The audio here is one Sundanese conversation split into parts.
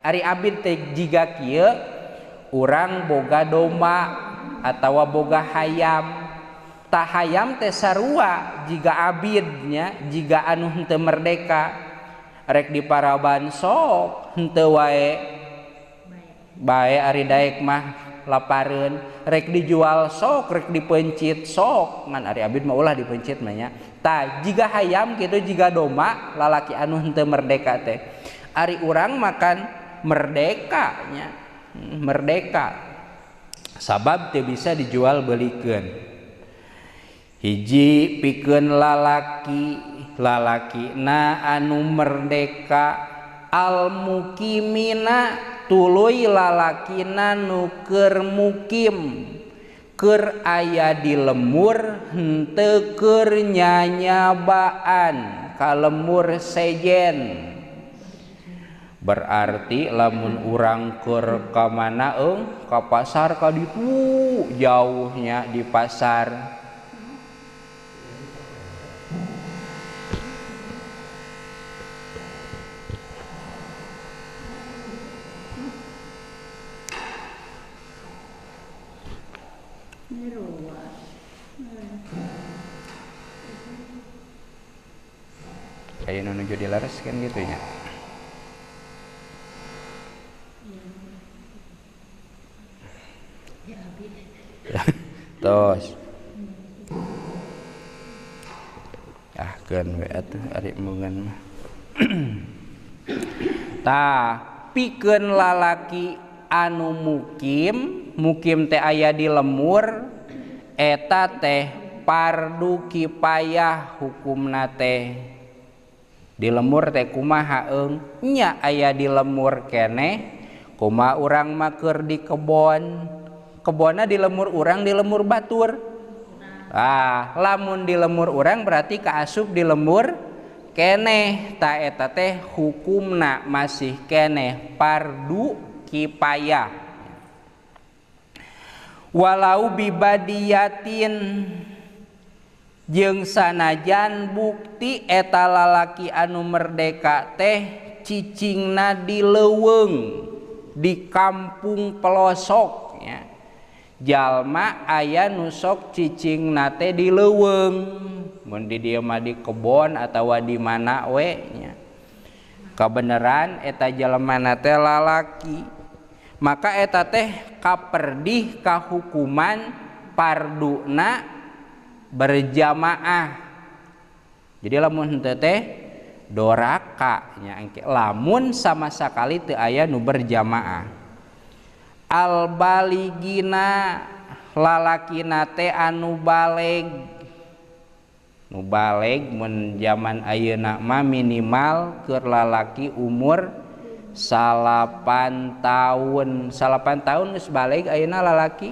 Ari abid teh jiga kieu urang boga domba atawa boga hayam. Tah hayam teh sarua jiga abidnya, jiga anu henteu merdeka. Rek diparaban sok henteu wae bae ari daek mah lapareun, rek dijual sok, rek dipencit sok, ngan ari abid mah ulah dipencit mah nya. Tah jiga hayam kitu jiga domba lalaki anu henteu merdeka teh. Ari urang makan merdeka nya, merdeka. Sabab teu bisa dijual beulikeun. Hiji pikeun lalaki anu merdeka, al mukimina tuluy lalakina nu keur mukim, keur aya di lemur henteu keur nyanyabaan ka lemur sejen. Berarti lamun urang keur ka mana ka pasar ka ditu jauhnya di pasar. Kayak nuju dilaras kan gitu ya. Tos. Kan we atuh ari mungan mah. Tah, pikeun lalaki anu mukim teh aya di lemur eta teh fardu kifayah hukumna teh. Di lemur teh kumaha nya aya di lemur keneh, kumaha urang mah keur di kebonna di lemur urang di lemur batur. Lamun di lemur urang berarti kaasup di lemur keneh, ta eta teh hukumna masih keneh fardu kifayah. Walau bibadiyatin jeung sanajan bukti eta lalaki anu merdeka teh cicingna di leuweung di kampung pelosok ya. Jalma aya nu sok cicingna teh di leuweung, mun di dieu mah di kebon atawa di mana we nya. Kabeneran eta jelema teh lalaki, maka eta teh kaperdih ka hukuman parduna berjamaah. Jadi lamun henteu teh doraka nya, lamun sama sakali teu aya nu berjamaah. Al baligina lalakina teh anu baleg. Nu baleg mun zaman ayeuna mah minimal keur lalaki umur 8 tahun. 8 tahun geus baleg ayeuna lalaki.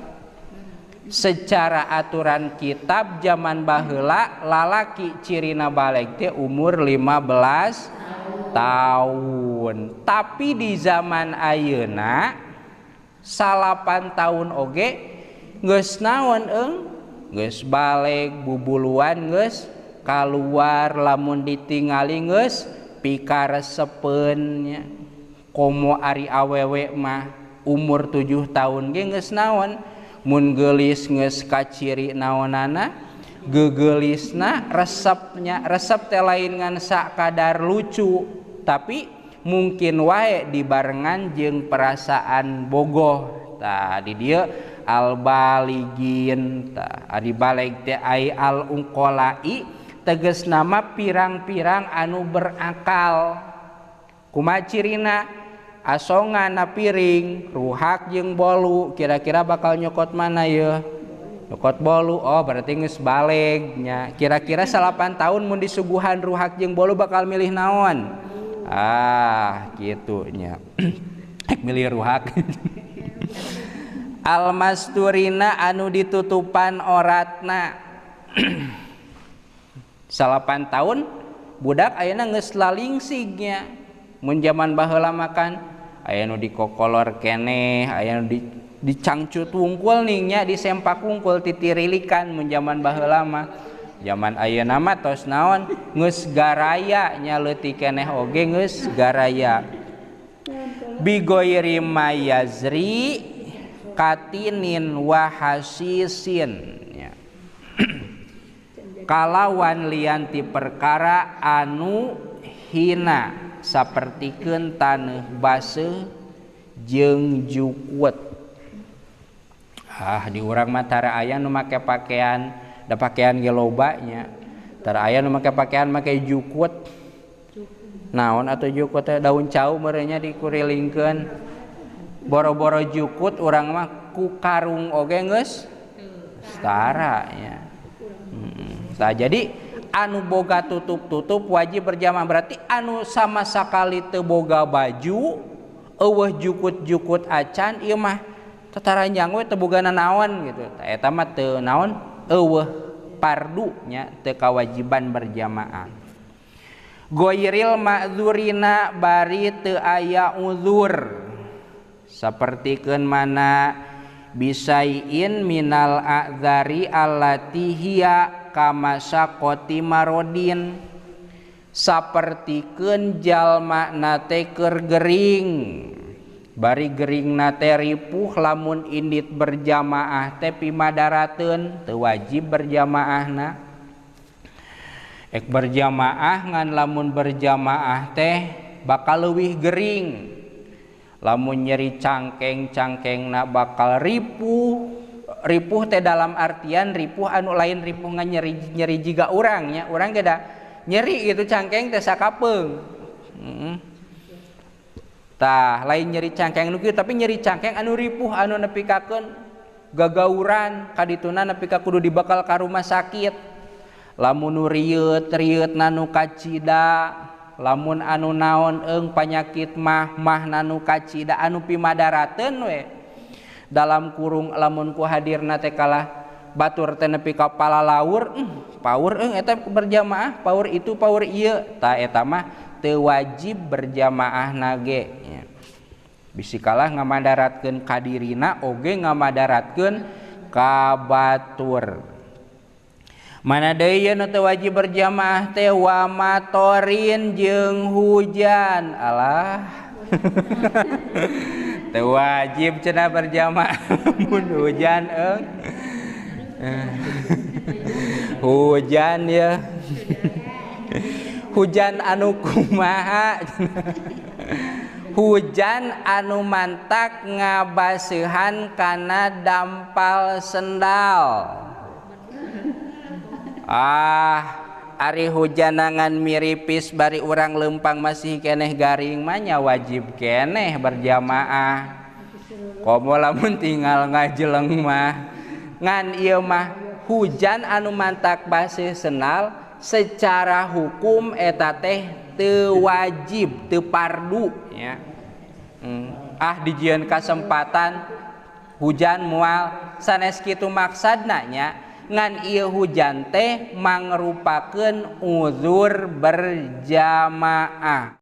Secara aturan kitab zaman baheula lalaki cirina baleg teh umur 15 tahun. Tapi di zaman ayeuna 8 tahun oge geus naon geus baleg bubuluan geus kaluar, lamun ditingali geus pikaresepeun nya. Komo ari awewe mah umur 7 tahun ge geus naon, mun geulis geus kaciri naonana geugelisna resepnya. Resep teh lain ngan sakadar lucu, tapi mungkin wae dibarengan jeung perasaan bogoh. Tah di dieu al baligin, tah ari baleg teh ai al unqolai tegas nama pirang-pirang anu berakal. Kumaha cirina? Asongan na piring, ruhak jeung bolu. Kira-kira bakal nyokot mana ye? Nyokot bolu. Oh berarti geus baleg nya. Kira-kira 8 tahun mun disuguhan ruhak jeung bolu bakal milih naon? Gitu nya. Milih ruhak. Almasturina anu ditutupan oratna. 8 tahun budak ayeuna geus lalingsig nya. Mun zaman baheula makan aya nu dikokolor keneh, aya nu dicangcut wungkul ning nya, disempak wungkul titirilikan mun zaman baheula mah. Zaman ayeuna mah tos naon geus garaya nya leutik keneh oge geus garaya. bigoiri mayazri katinin wahasisin ya. Kalawan lian ti perkara anu hina sapertikeun taneuh baseuh jeung jukut. Di urang mah tara aya nu make pakaian da pakaian ge loba nya. Tara aya nu make pakaian make jukut. Naon atuh jukut teh daun cau meureun nya dikurilingkeun. Boro-boro jukut urang mah ku karung oge geus tara nya. Jadi anu boga tutup-tutup wajib berjamaah, berarti anu sama sakali teu boga baju eueuh jukut-jukut acan ieu mah tataranjang we teu bogana naon gitu. Eta mah teu naon eueuh fardu nya teu kawajiban berjamaah. Goiril ma'dzurina bari teu aya uzur sapertikeun mana bisaiin minal a'dzari allati hiya kama saqoti marodin sapertikeun jalma nate keur gering bari gering nate ripuh lamun indit berjamaah teh pimadarateun teu wajib berjamaahna. Ek berjamaah ngan lamun berjamaah teh bakal leuwih gering. Lamun nyeri cangkeng-cangkengna bakal ripuh. Ripuh teh dalam artian ripuh anu lain ripuh ngan nyeri jiga urang nya. Urang ge da nyeri gitu cangkeng teh sakapeung. Tah lain nyeri cangkeng nu kieu tapi nyeri cangkeng anu ripuh anu nepikakeun gagauran kadituna nepi ka kudu dibekal ka rumah sakit. Lamun nu rieut-rieutna nu kacida, lamun anu naon panyakit mah nanu kacida anu pimadarateun we. Dalam kurung lamun ku hadirna teh kalah batur teh nepi ka palalaur paur eta berjamaah paur itu paur ieu tah eta mah teu wajib berjamaahna ge nya. Bisi kalah ngamadaratkeun ka dirina oge ngamadaratkeun ka batur. Mana deui anu teu wajib berjamaah teh wa matorin jeung hujan. Alah teu wajib cenah berjamaah mun hujan hujan ya hujan anu kumaha hujan anu mantak ngabaseuhan kana dampal sendal. Ari hujanangan miripis bari urang lempang masih keneh garing mah nya wajib keneh berjamaah. Komo lamun tinggal ngajeleng mah ngan ieu mah hujan anu mantak baseuh sendal secara hukum eta teh teu wajib teu fardu nya. Dijieun kasempatan hujan moal sanes kitu maksadna nya ngan ieu hujan teh mangrupakeun uzur berjamaah.